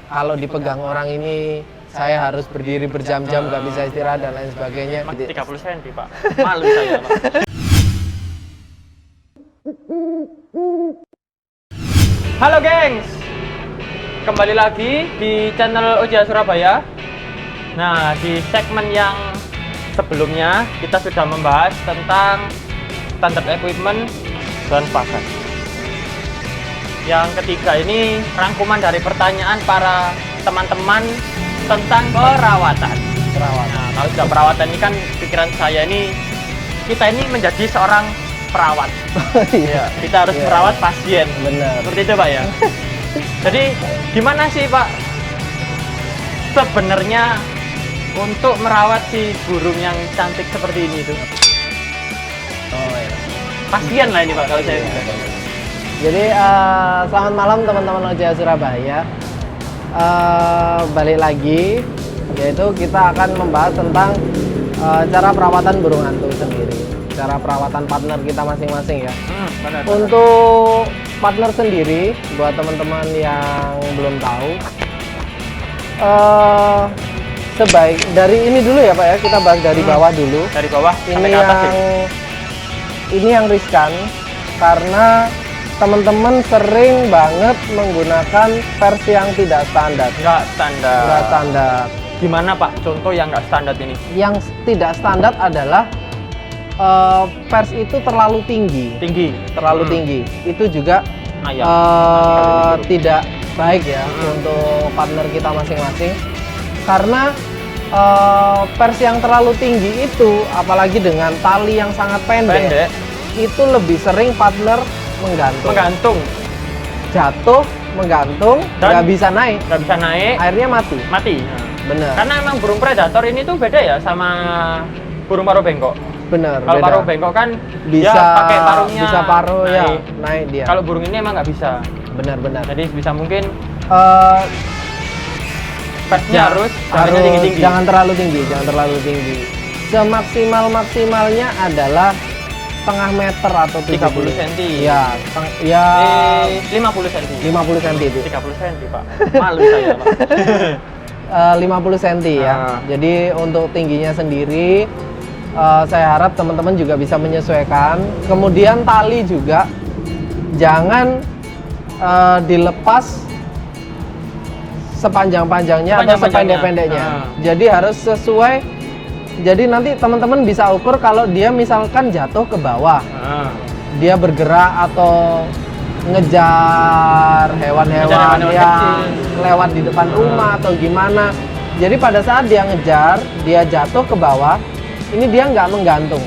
kalau dipegang orang ini saya harus berdiri berjam-jam, nggak bisa istirahat dan lain sebagainya. 30 cm Pak, malu saya Pak. Halo gengs, kembali lagi di channel OJA Surabaya. Nah, di segmen yang sebelumnya kita sudah membahas tentang standar equipment dan pasar. Yang ketiga ini rangkuman dari pertanyaan para teman-teman tentang perawatan. Nah, kalau sudah perawatan ini kan pikiran saya ini, kita ini menjadi seorang perawat. Iya, kita harus merawat pasien. Benar. Seperti itu Pak ya. Jadi gimana sih Pak sebenarnya untuk merawat si burung yang cantik seperti ini itu? Oh iya. Pasien lah ini Pak kalau saya. Jadi selamat malam teman-teman OJA Surabaya. Balik lagi, yaitu kita akan membahas tentang cara perawatan burung hantu sendiri, cara perawatan partner kita masing-masing ya. Benar. Untuk partner sendiri, buat teman-teman yang belum tahu, sebaik dari ini dulu ya Pak ya, kita bahas dari bawah dulu. Dari bawah Ini sampai ke atas ya? Ini yang riskan karena teman-teman sering banget menggunakan versi yang tidak standar. Nggak standar. Nggak standar. Gimana Pak contoh yang nggak standar ini? Yang tidak standar adalah pers itu terlalu tinggi. Terlalu tinggi. Itu juga tidak baik ya untuk partner kita masing-masing. Karena pers yang terlalu tinggi itu, apalagi dengan tali yang sangat pendek, itu lebih sering partner menggantung. Jatuh, menggantung, nggak bisa naik. Akhirnya mati. Bener. Karena emang burung predator ini tuh beda ya sama burung paruh bengkok. Bener. Kalau paruh bengkok kan bisa dia pakai paruhnya, bisa paruh ya, naik dia. Kalau burung ini emang nggak bisa. Benar-benar. Jadi bisa mungkin persnya harus tinggi-tinggi. Jangan terlalu tinggi. Semaksimalnya adalah setengah meter atau 30 cm. Ya, 50 cm. 50 cm itu. 30 cm, Pak. Malu saya, Pak. 50 cm ya. Jadi untuk tingginya sendiri saya harap teman-teman juga bisa menyesuaikan. Kemudian tali juga jangan dilepas sepanjang-panjangnya atau sependek-pendeknya. Jadi harus sesuai. Jadi nanti teman-teman bisa ukur kalau dia misalkan jatuh ke bawah, dia bergerak atau ngejar hewan-hewan yang lewat di depan rumah atau gimana. Jadi pada saat dia ngejar, dia jatuh ke bawah, ini dia nggak menggantung.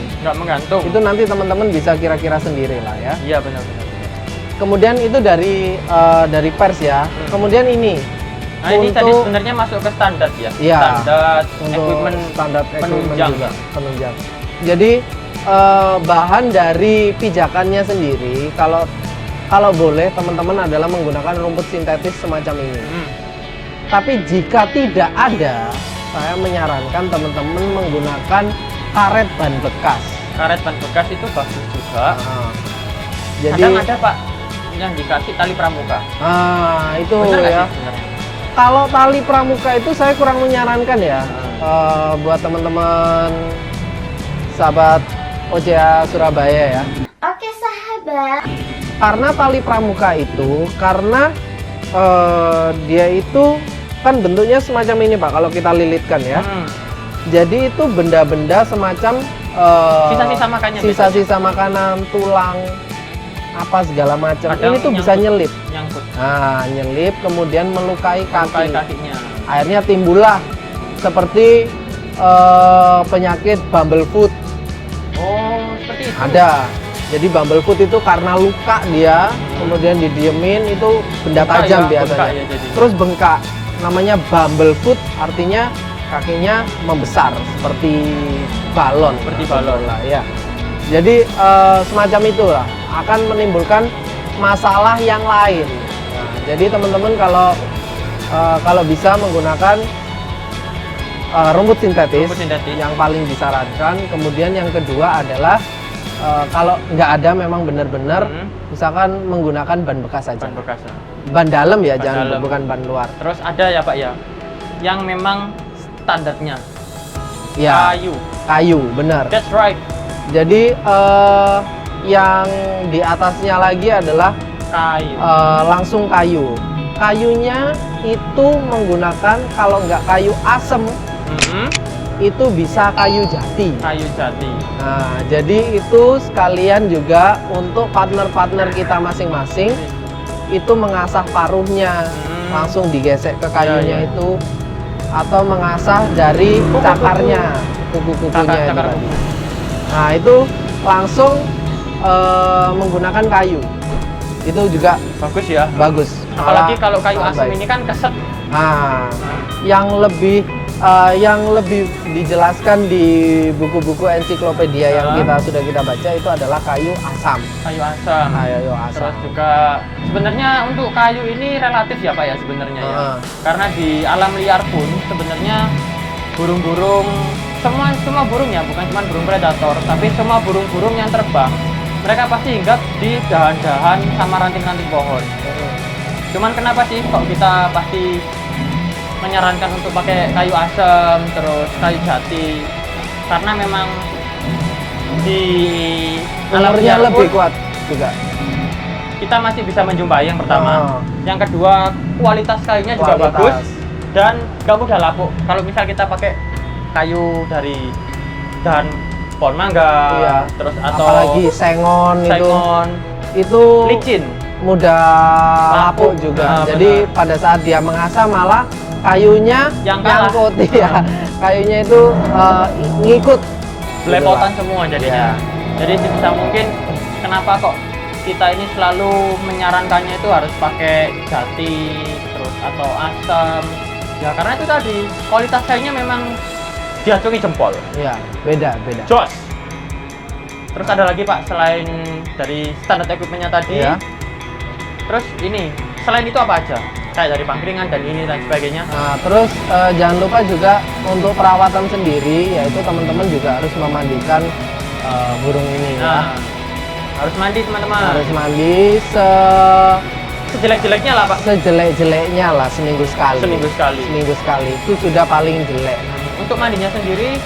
Itu nanti teman-teman bisa kira-kira sendiri lah ya. Iya benar-benar. Kemudian itu dari pers ya. Kemudian ini. Nah ini tadi sebenarnya masuk ke standar ya? Iya, standar equipment penunjang. Jadi bahan dari pijakannya sendiri kalau boleh teman-teman adalah menggunakan rumput sintetis semacam ini. Tapi jika tidak ada, saya menyarankan teman-teman menggunakan karet ban bekas. Karet ban bekas itu bagus juga. Jadi kadang ada Pak yang dikasih tali pramuka. Itu bener ya. Kalau tali pramuka itu saya kurang menyarankan ya, buat teman-teman sahabat OJA Surabaya ya. Oke sahabat. Karena tali pramuka itu, dia itu kan bentuknya semacam ini Pak, kalau kita lilitkan ya. Jadi itu benda-benda semacam sisa-sisa makanan, tulang, apa segala macam. Ini tuh bisa nyelip. Nyelip kemudian melukai kakinya. Akhirnya timbullah seperti penyakit bumblefoot. Oh, seperti itu. Ada. Jadi bumblefoot itu karena luka dia, kemudian didiemin, itu benda tajam biasanya. Terus bengkak. Namanya bumblefoot, artinya kakinya membesar seperti balon. Lah ya. Jadi semacam itulah akan menimbulkan masalah yang lain. Jadi teman-teman kalau bisa menggunakan rumput sintetis yang paling disarankan. Kemudian yang kedua adalah kalau nggak ada memang benar-benar misalkan menggunakan ban bekas saja. ban dalam ya, Ban jangan dalam. bukan ban luar. Terus ada ya Pak ya, yang memang standarnya Ya, kayu, benar. That's right. Jadi yang di atasnya lagi adalah Kayu. langsung kayu. Kayunya itu menggunakan kalau nggak kayu asem Mhm. itu bisa kayu jati. Kayu jati. Nah, jadi itu sekalian juga untuk partner-partner kita masing-masing itu mengasah paruhnya, langsung digesek ke kayunya Ya, ya. itu, atau mengasah dari cakarnya, kuku-kukunya itu Cakar tadi. Nah, itu langsung menggunakan kayu. Itu juga bagus ya. bagus. Apalagi Malah kalau kayu sangat asam baik. ini kan keset. Nah, yang lebih dijelaskan di buku-buku ensiklopedia yang kita baca itu adalah kayu asam. Kayu asam. Kayu asam. Terus juga sebenarnya untuk kayu ini relatif ya Pak ya sebenarnya ya. Karena di alam liar pun sebenarnya burung-burung semua burung ya, bukan cuma burung predator, tapi semua burung-burung yang terbang mereka pasti hinggap di dahan-dahan sama ranting-ranting pohon. Cuman kenapa sih kok kita pasti menyarankan untuk pakai kayu asam terus kayu jati? Karena memang di alam Umurnya liar lebih pun kuat juga. kita masih bisa menjumpai yang pertama. Oh. Yang kedua, kualitas kayunya juga Kualitas. bagus dan nggak mudah lapuk. Kalau misal kita pakai kayu dari dahan pohon mangga, Iya. terus atau Apalagi sengon sengon, itu licin, mudah lapuk Lapuk. juga. Nah, Jadi benar. pada saat dia mengasah malah kayunya Yang kalah. nyangkut ya. Kayunya itu ngikut belepotan gitu semua lah. jadinya. Iya. Jadi sebisa mungkin kenapa kok kita ini selalu menyarankannya itu harus pakai jati terus atau asam. Ya karena itu tadi kualitas kayunya memang diacungi jempol. Iya, beda. Jos. Terus ada lagi Pak selain dari standar equipmentnya tadi. Iya. Terus ini selain itu apa aja? Kayak dari pangkringan dan ini dan sebagainya. Nah, terus jangan lupa juga untuk perawatan sendiri, yaitu teman-teman juga harus memandikan burung ini ya. Nah, harus mandi teman-teman. Harus mandi Sejelek-jeleknya lah Pak. sejelek-jeleknya lah seminggu sekali. Seminggu sekali. Seminggu sekali itu sudah paling jelek. Untuk mandinya sendiri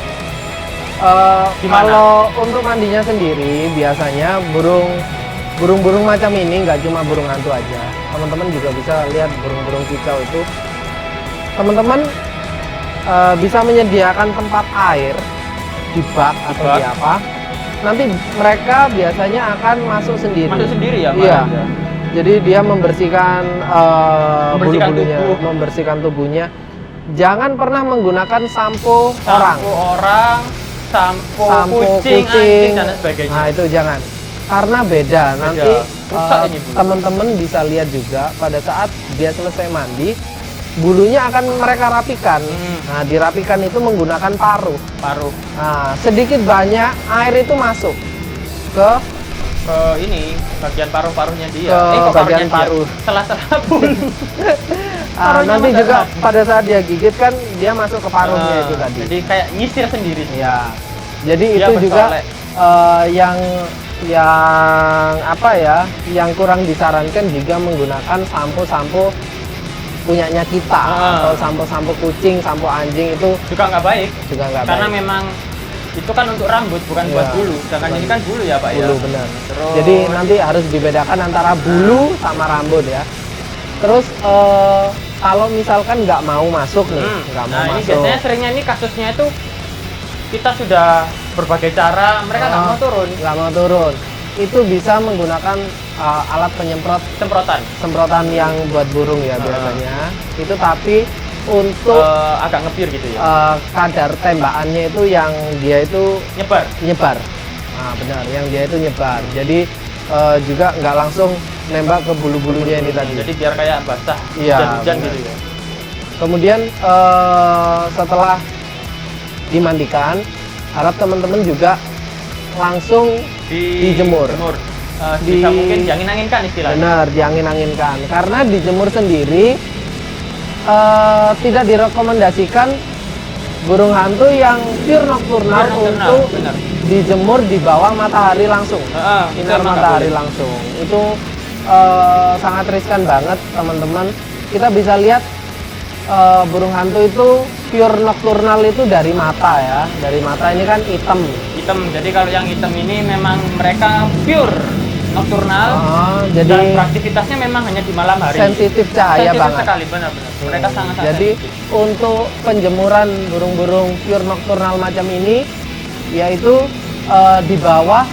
Gimana? Kalau untuk mandinya sendiri biasanya burung-burung macam ini nggak cuma burung hantu aja. Teman-teman juga bisa lihat burung-burung kicau itu. Teman-teman bisa menyediakan tempat air di bak atau bak. di apa. Nanti mereka biasanya akan masuk sendiri. masuk sendiri ya Pak? Iya. Jadi dia membersihkan Membersihkan bulu-bulunya, tubuh. membersihkan tubuhnya. Jangan pernah menggunakan sampo orang. Sampo orang, sampo Sampo kucing, anjing dan sebagainya. Nah itu jangan, karena beda. Nanti Rusak ini bulu. teman-teman bisa lihat juga pada saat dia selesai mandi, bulunya akan mereka rapikan. Nah dirapikan itu menggunakan paruh. Paruh Nah sedikit banyak air itu masuk ke ke ini bagian paruh-paruhnya dia. Ke Kok bagian paruhnya dia? paruh. Sela-sela bulu. Paruhnya nanti masuk juga ke- pada saat dia gigit kan dia masuk ke paruhnya itu tadi. Jadi kayak nyisir sendiri. Ya, jadi Dia itu juga bersolek. yang apa ya, yang kurang disarankan jika menggunakan sampo-sampo punyanya kita atau sampo-sampo kucing, sampo anjing itu Juga nggak baik. juga nggak Karena baik. memang itu kan untuk rambut bukan Iya. buat bulu. Sedangkan ini kan bulu ya Pak ya. Bulu benar. Terus Jadi nanti harus dibedakan antara bulu sama rambut ya. Terus kalau misalkan nggak mau masuk nih, nggak mau Nah ini masuk. biasanya seringnya ini kasusnya itu kita sudah berbagai cara mereka nggak mau turun. Nggak mau turun. Itu bisa menggunakan alat penyemprot semprotan yang buat burung ya biasanya. Itu tapi untuk agak ngebir gitu ya. kadar tembakannya itu yang dia itu Nyebar. Nah benar, yang dia itu nyebar. Jadi juga nggak langsung nembak ke bulu-bulunya ini tadi. Jadi biar kayak basah Iya, hujan-hujan benar. gitu ya. Kemudian setelah dimandikan, harap teman-teman juga langsung dijemur. Bisa Di- mungkin diangin-anginkan istilahnya. benar diangin-anginkan. Karena dijemur sendiri tidak direkomendasikan burung hantu yang pure nocturnal untuk benar. dijemur di bawah matahari langsung. Itu Sinar emang nggak matahari boleh. langsung itu sangat riskan banget teman-teman. Kita bisa lihat burung hantu itu pure nocturnal itu dari mata ya. Dari mata ini kan hitam. Hitam. Jadi kalau yang hitam ini memang mereka pure nocturnal. Jadi dan beraktivitasnya memang hanya di malam hari. Sensitif cahaya Sensitif banget. sekali, benar-benar. Mereka sangat Jadi sensitif. untuk penjemuran burung-burung pure nocturnal macam ini, yaitu di bawah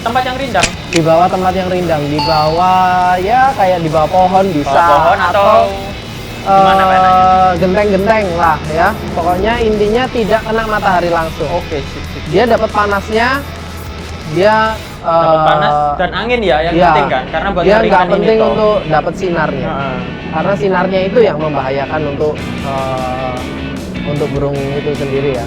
tempat yang rindang. di bawah tempat yang rindang, di bawah ya kayak di bawah pohon bisa, Bawah pohon atau gimana enaknya? genteng-genteng lah ya. Pokoknya intinya tidak kena matahari langsung. Oke, sip. Dia dapat panasnya, dia Dapat panas dan angin ya yang iya, penting kan, karena buat dia nggak ngeringkan ini penting toh. untuk dapat sinarnya. Heeh. Karena sinarnya itu yang membahayakan untuk burung itu sendiri ya.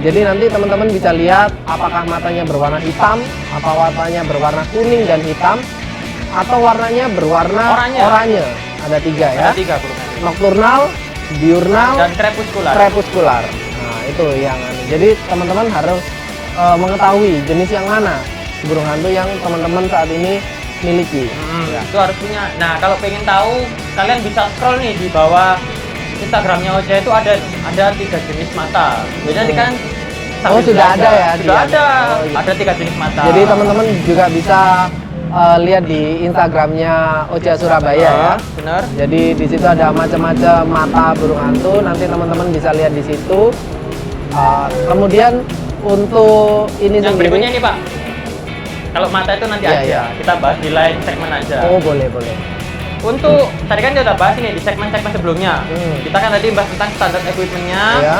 Jadi nanti teman-teman bisa lihat apakah matanya berwarna hitam, apa warnanya berwarna kuning dan hitam, atau warnanya berwarna oranye. Ada 3 ya. Ada 3 burung hantu. Nocturnal, diurnal, Dan crepuscular. crepuscular. Nah itu yang jadi teman-teman harus mengetahui jenis yang mana burung hantu yang teman-teman saat ini miliki. Ya. Itu harus punya. Nah, kalau pengen tahu, kalian bisa scroll nih di bawah Instagramnya Oja itu ada 3 jenis mata. Jadi nanti kan Oh, sambil sudah ada ya, Sudah dia? ada. Oh, gitu. Ada 3 jenis mata. Jadi teman-teman juga bisa lihat di Instagramnya Oja Surabaya ya. Benar. Jadi di situ ada macam-macam mata burung hantu. Nanti teman-teman bisa lihat di situ. Kemudian untuk ini Yang sendiri. berikutnya ini, Pak. Kalau mata itu nanti Iya, aja. iya. Kita bahas di lain segmen aja. Oh boleh. Untuk tadi kan kita udah bahas ini di segmen-segmen sebelumnya. Kita kan tadi bahas tentang standar equipment-nya. Ya.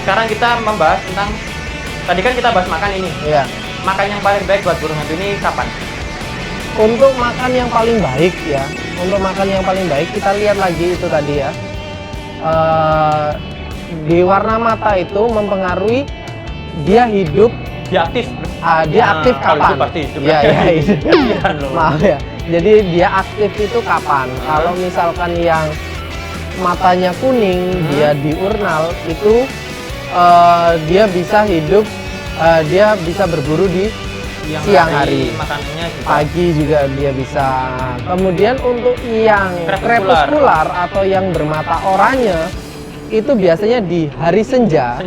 Sekarang kita membahas tentang tadi kan kita bahas makan ini. Iya. Makan yang paling baik buat burung hantu ini kapan? Untuk makan yang paling baik ya. Untuk makan yang paling baik kita lihat lagi itu tadi ya. Di warna mata itu mempengaruhi dia hidup. Dia aktif. Dia aktif Kalau kapan? itu pasti hidup. Iya, iya. Iya loh. Maaf ya. Jadi dia aktif itu kapan? Kalau misalkan yang matanya kuning, dia diurnal itu dia bisa hidup, dia bisa berburu di siang hari. Makanannya juga. Pagi juga dia bisa. Kemudian untuk yang crepuscular atau yang bermata oranye itu biasanya di hari senja.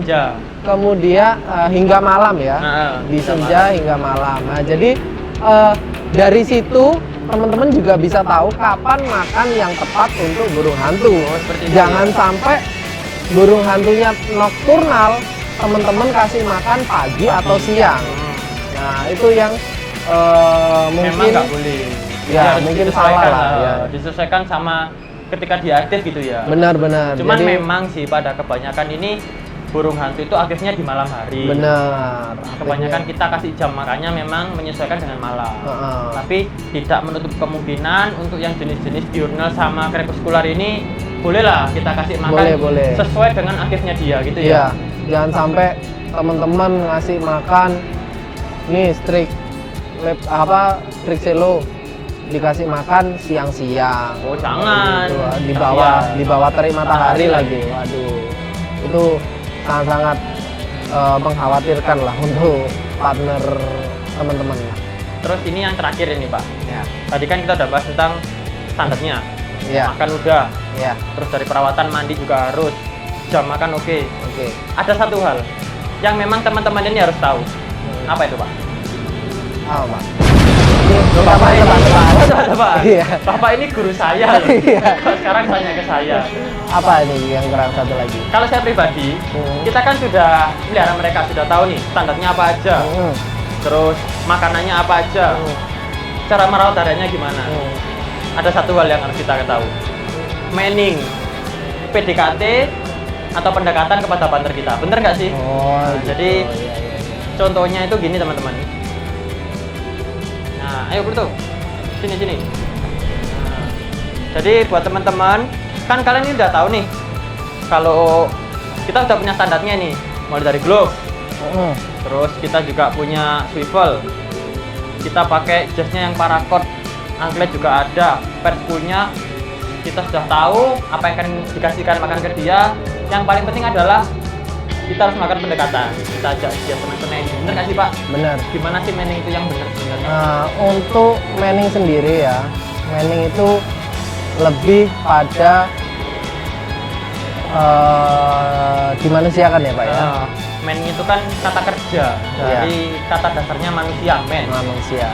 Kemudian hingga malam ya. Di senja hingga malam. Nah, jadi dari situ teman-teman juga bisa tahu kapan makan yang tepat untuk burung hantu. Jangan sampai burung hantunya nocturnal, teman-teman kasih makan pagi atau siang. Nah, itu yang mungkin memang nggak boleh. Ya, mungkin salah lah. Ya. Disesuaikan sama ketika dia aktif gitu ya. Benar-benar. Cuman Jadi, memang sih pada kebanyakan ini burung hantu itu aktifnya di malam hari. benar. Kebanyakan kita kasih jam makannya memang menyesuaikan dengan malam. Tapi tidak menutup kemungkinan untuk yang jenis-jenis diurnal sama crepuscular ini bolehlah kita kasih makan Boleh. sesuai dengan aktifnya dia gitu ya. Iya, jangan sampai teman-teman ngasih makan nih strik selo dikasih makan siang-siang. Oh, jangan. Gitu. Di bawah terik matahari lagi. Waduh. Itu sangat-sangat mengkhawatirkan lah untuk partner teman-teman. Terus ini yang terakhir ini, Pak. Ya. Tadi kan kita udah bahas tentang standarnya. Ya. Makan udah. Ya. Terus dari perawatan mandi juga harus. Jam makan oke. Ada satu hal yang memang teman-teman ini harus tahu. Apa itu, Pak? Apa, Pak? Bapak ini, Pak. Iya. Bapak ini guru saya loh. Iya. Sekarang tanya ke saya. Apa ini yang kurang satu lagi? Kalau saya pribadi, kita kan sudah pelihara mereka, sudah tahu nih standarnya apa aja. Terus makanannya apa aja. Cara merawat darahnya gimana. Ada satu hal yang harus kita ketahui. Manning, PDKT atau pendekatan kepada partner kita. Bener nggak sih? Jadi contohnya itu gini teman-teman. Nah, ayo Pluto, sini. Nah, jadi buat teman-teman, kan kalian ini udah tahu nih, kalau kita udah punya standarnya nih, mulai dari glove, terus kita juga punya swivel, kita pakai jasnya yang paracord, anklet juga ada, pers punya, kita sudah tahu apa yang akan dikasihkan makan ke dia. Yang paling penting adalah kita harus melakukan pendekatan. Kita ajak dia senang-senang. Bener nggak sih Pak? Benar. Gimana sih manning itu yang bener sebenarnya? Untuk manning sendiri ya, manning itu lebih pada dimanusiakan ya Pak ya. Manning itu kan kata kerja dari kata dasarnya manusia, man. Manusia.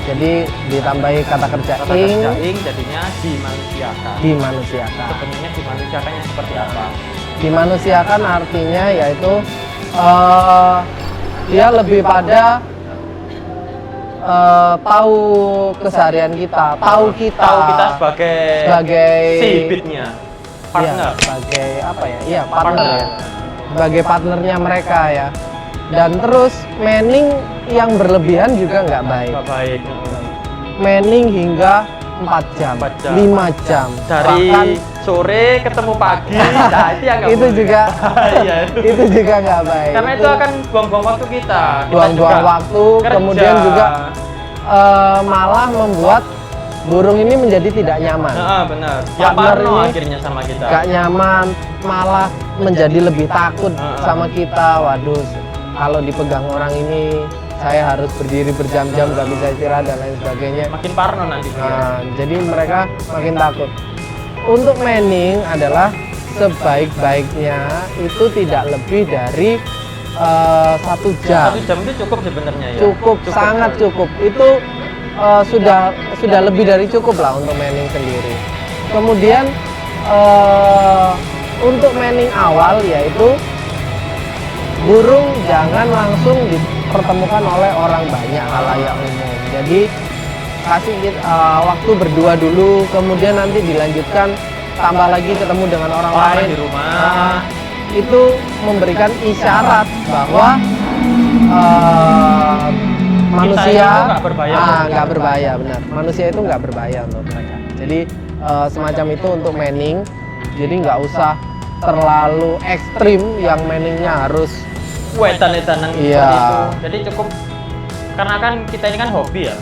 Jadi ditambahi kata kerja Kata kerja ing, jadinya dimanusiakan. dimanusiakan. Sebenarnya dimanusiakannya seperti apa? Dimanusiakan artinya yaitu dia lebih pada tahu keseharian kita, tahu kita sebagai si bitnya, partner. Iya, sebagai apa ya? Iya, partner ya. Sebagai partnernya mereka ya. Dan terus manning yang berlebihan juga nggak baik. Nggak baik. Manning hingga 4 jam, 4 jam. 5 jam. Dari Bahkan sore ketemu pagi, nah itu yang nggak itu boleh. juga Iya. itu juga nggak baik. Karena itu akan buang-buang waktu kita. buang-buang juga waktu, kerja. kemudian juga malah membuat burung ini menjadi tidak nyaman. Benar. Ya Partner parno ini akhirnya sama kita. Gak nyaman, malah menjadi lebih takut sama kita. Waduh, kalau dipegang orang ini saya harus berdiri berjam-jam, gak bisa istirahat dan lain sebagainya. Makin parno nanti dia. Nah, jadi mereka makin takut. Untuk manning adalah sebaik-baiknya itu tidak lebih dari 1 jam. 1 jam itu cukup sebenarnya ya. Cukup, sangat cukup. Itu sudah lebih dari cukup lah untuk manning sendiri. Kemudian untuk manning awal yaitu burung jangan langsung dipertemukan oleh orang banyak halayak umum. Jadi kasih waktu berdua dulu, kemudian nanti dilanjutkan tambah lagi ketemu dengan orang lain di rumah. Itu memberikan isyarat bahwa manusia itu nggak berbahaya. nggak berbahaya, benar. Manusia itu nggak berbahaya untuk mereka. Jadi semacam itu untuk manning. Jadi nggak usah terlalu ekstrim yang manningnya harus Edan-edanan Iya. seperti itu. Jadi cukup karena kan kita ini kan hobi ya.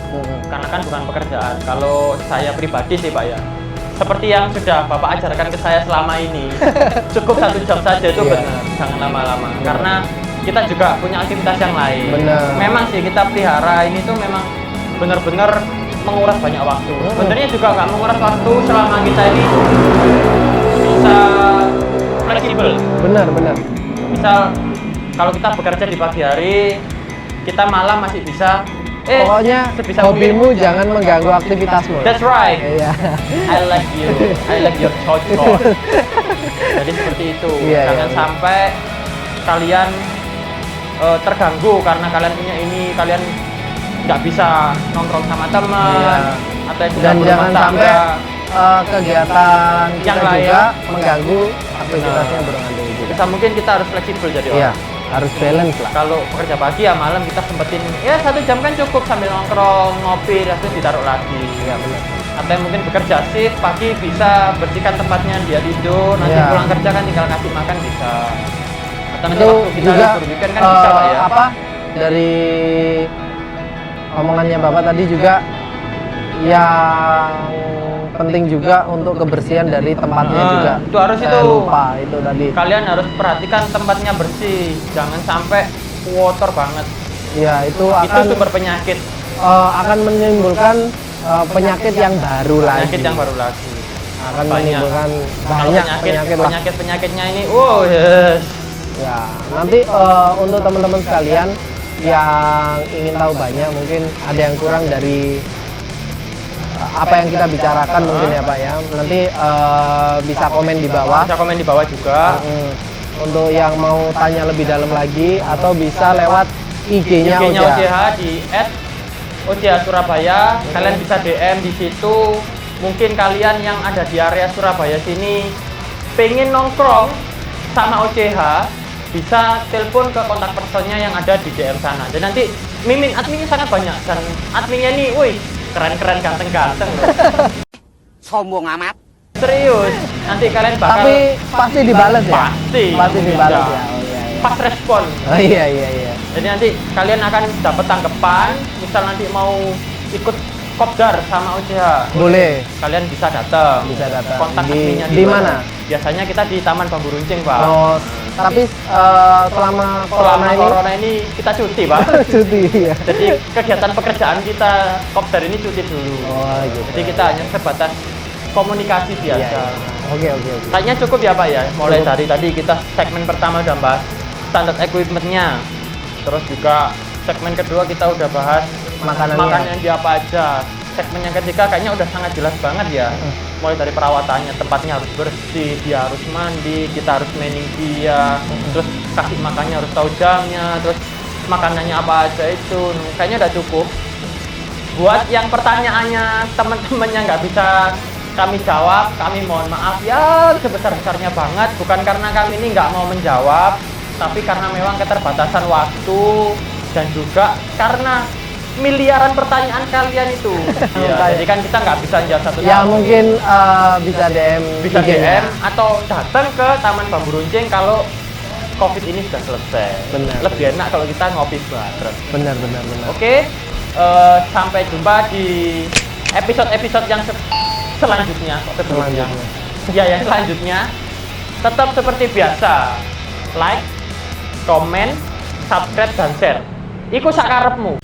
Karena kan bukan pekerjaan. Kalau saya pribadi sih Pak ya, seperti yang sudah Bapak ajarkan ke saya selama ini, cukup 1 jam saja itu Iya. benar, jangan lama-lama. Karena kita juga punya aktivitas yang lain. Benar. Memang sih kita pelihara ini tuh memang benar-benar menguras banyak waktu. Sebenarnya juga nggak menguras waktu selama kita ini bisa fleksibel. benar. Misal kalau kita bekerja di pagi hari, kita malam masih bisa Pokoknya sebisa hobimu jangan mengganggu aktivitasmu. That's right. Iya. I like you. I like your cocok. Jadi seperti itu. Iya, Jangan iya. sampai kalian terganggu karena kalian punya ini, kalian nggak bisa nongkrong sama teman Iya. atau yang sedang Dan berumah jangan tangga. sampai kegiatan kita Yang lain. juga mengganggu aktivitasnya burung hantu juga. Bisa mungkin kita harus fleksibel jadi Iya, orang. harus balance lah. Kalau bekerja pagi ya malam kita sempetin ya 1 jam kan cukup sambil nongkrong, ngopi, terus ditaruh lagi. Iya benar. Atau yang mungkin bekerja shift pagi bisa bersihkan tempatnya dia tidur, nanti Iya. pulang kerja kan tinggal kasih makan bisa. Atau nanti Itu waktu kita juga libur weekend kan bisa Pak ya. apa dari omongannya Bapak tadi juga yang penting juga untuk kebersihan dari tempatnya Nah, juga. itu harus Saya itu. lupa itu tadi. Kalian harus perhatikan tempatnya bersih, jangan sampai kotor banget. Ya itu Itu akan sumber penyakit, akan menimbulkan penyakit yang baru lagi. penyakit yang baru lagi. Akan Banyak. menimbulkan Kalau banyak penyakit lah. penyakitnya ini, oh yes. Ya, nanti untuk teman-teman sekalian yang ingin tahu banyak, mungkin ada yang kurang dari apa yang kita bicarakan mungkin ya Pak ya. Nanti bisa komen di bawah. Bisa komen di bawah juga. Untuk yang mau tanya lebih dalam lagi atau bisa lewat IG-nya IG-nya Oja. OJH di @OJH_Surabaya. Kalian bisa DM di situ. Mungkin kalian yang ada di area Surabaya sini pengen nongkrong sama OJH, bisa telepon ke kontak personnya yang ada di DM sana. Dan nanti mimin adminnya sangat banyak dan adminnya nih, wih, keren-keren, ganteng-ganteng loh. Sombong amat. Serius, nanti kalian bakal Tapi pasti dibales ya. Pasti dibales ya. ya. Oh iya iya. pas respon. Oh iya iya iya. Jadi nanti kalian akan dapat tanggapan, misal nanti mau ikut kopdar sama OJH. Boleh. Kalian bisa datang. Bisa datang. Kontak Di- adminnya di mana? Di biasanya kita di Taman Bambu Runcing, Pak. Oh, tapi selama Selama corona corona ini kita cuti, Pak. cuti ya. Jadi kegiatan pekerjaan kita kopdar ini cuti dulu. Oh, gitu. Jadi kita hanya sebatas komunikasi Iya, biasa. iya. Oke. Kayaknya cukup ya Pak ya. Mulai Cukup. dari tadi kita segmen pertama udah bahas standar equipment-nya. Terus juga segmen kedua kita udah bahas Makanannya. makanan dia apa aja. Segmen yang ketiga kayaknya udah sangat jelas banget ya. Mulai dari perawatannya, tempatnya harus bersih, dia harus mandi, kita harus manning dia, terus kasih makannya harus tahu jamnya, terus makanannya apa aja itu. Kayaknya udah cukup. Buat yang pertanyaannya teman-temannya nggak bisa kami jawab, kami mohon maaf ya sebesar-besarnya banget. Bukan karena kami ini nggak mau menjawab, tapi karena memang keterbatasan waktu dan juga karena miliaran pertanyaan kalian itu. Ya, jadi kan kita nggak bisa jawab satu-satu. Ya mungkin bisa DM Bisa IG-nya. DM atau datang ke Taman Bambu Runcing kalau COVID ini sudah selesai. Benar. Lebih enak kalau kita ngopi bareng. Benar. Oke, sampai jumpa di episode-episode yang selanjutnya. Sebelumnya. Ya, yang selanjutnya. Tetap seperti biasa. Like, komen, subscribe, dan share. Iku sakarepmu.